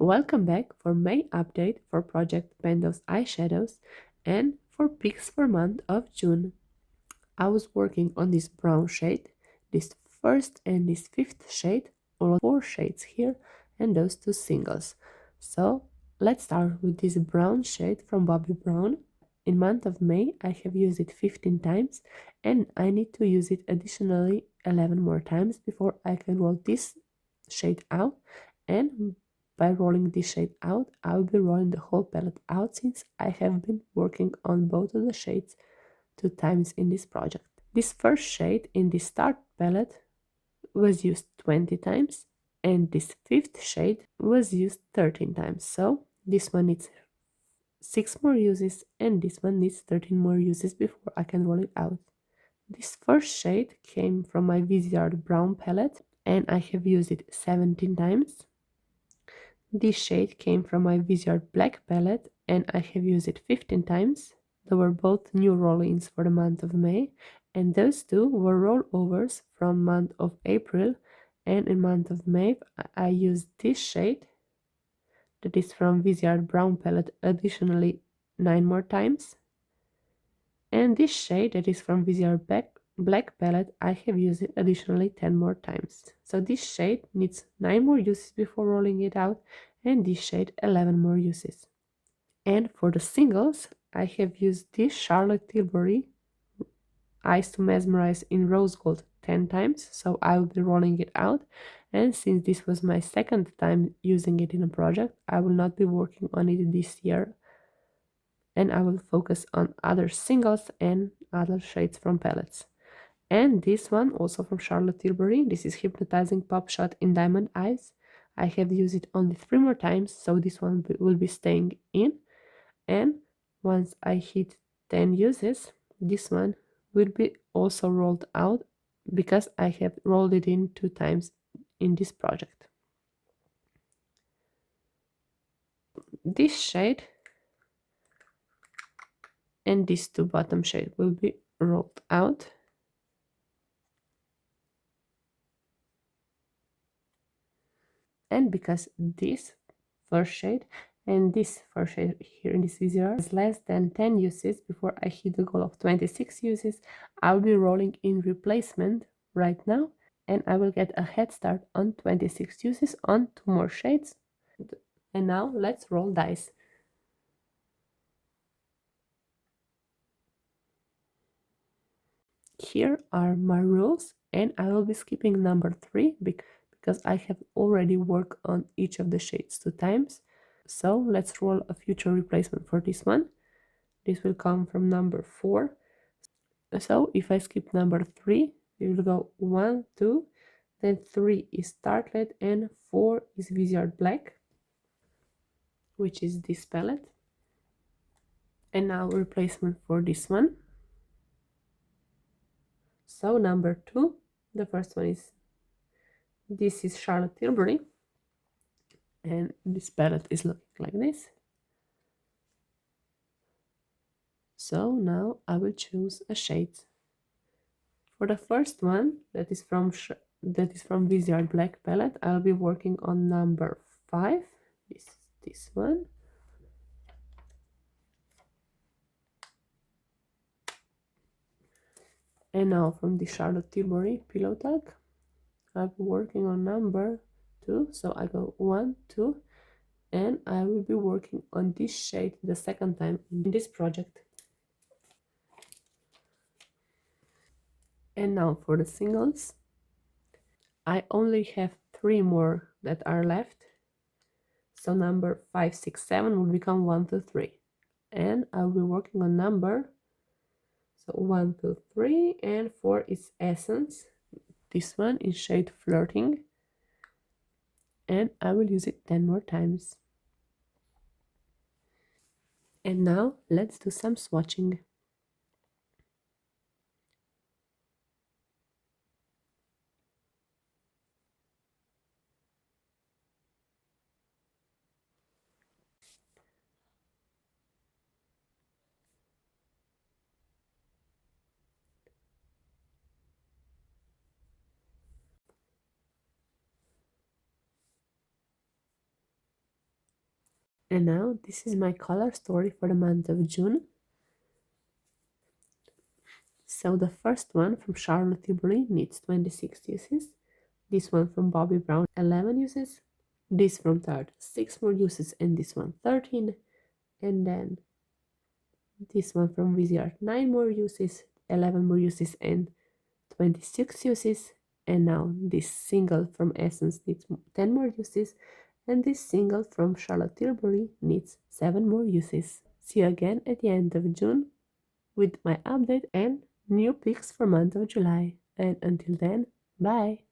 Welcome back for May update for Project Pan Those Eyeshadows and for picks for month of June. I was working on this brown shade, this first and this fifth shade, or 4 shades here, and those 2 singles. So let's start with this brown shade from Bobbi Brown. In month of May, I have used it 15 times and I need to use it additionally 11 more times before I can roll this shade out. And by rolling this shade out, I will be rolling the whole palette out since I have been working on both of the shades 2 times in this project. This first shade in the start palette was used 20 times and this fifth shade was used 13 times. So this one needs 6 more uses and this one needs 13 more uses before I can roll it out. This first shade came from my Viseart brown palette and I have used it 17 times. This shade came from my Viseart black palette and I have used it 15 times. They were both new roll-ins for the month of May, and those two were rollovers from month of April. And in month of May I used this shade that is from Viseart brown palette additionally 9 more times, and this shade that is from Viseart black palette I have used it additionally 10 more times. So this shade needs 9 more uses before rolling it out, and this shade 11 more uses. And for the singles I have used this Charlotte Tilbury Eyes to Mesmerize in Rose Gold 10 times, so I will be rolling it out. And since this was my second time using it in a project, I will not be working on it this year, and I will focus on other singles and other shades from palettes. And this one also from Charlotte Tilbury, this is Hypnotizing Pop Shot in Diamond Eyes. I have used it only 3 more times, so this one will be staying in. And once I hit 10 uses, this one will be also rolled out because I have rolled it in 2 times in this project. This shade and these 2 bottom shade will be rolled out. And because this first shade and this first shade here in this video is less than 10 uses before I hit the goal of 26 uses, I'll be rolling in replacement right now, and I will get a head start on 26 uses on 2 more shades. And now let's roll dice. Here are my rules, and I will be skipping number 3 because I have already worked on each of the shades 2 times. So let's roll a future replacement for this one. This will come from number 4. So if I skip number 3, we will go 1, 2, then 3 is Tartlet and 4 is Viseart Black, which is this palette. And now replacement for this one. So number 2, the first one is, this is Charlotte Tilbury, and this palette is looking like this. So now I will choose a shade. For the first one, that is from Viseart Black palette, I'll be working on number 5. This one. And now from the Charlotte Tilbury Pillow Talk, I'll be working on number 2. So I go 1, 2, and I will be working on this shade the second time in this project. And now for the singles, I only have 3 more that are left. So number 5, 6, 7 will become 1, 2, 3. And I'll be working on number, so 1, 2, 3, and 4 is Essence. This one is shade Flirting. And I will use it 10 more times. And now let's do some swatching. And now this is my color story for the month of June. So the first one from Charlotte Tilbury needs 26 uses. This one from Bobbi Brown 11 uses. This from Tarte 6 more uses, and this one 13. And then this one from Viseart 9 more uses, 11 more uses, and 26 uses. And now this single from Essence needs 10 more uses, and this single from Charlotte Tilbury needs 7 more uses. See you again at the end of June with my update and new picks for month of July. And until then, bye!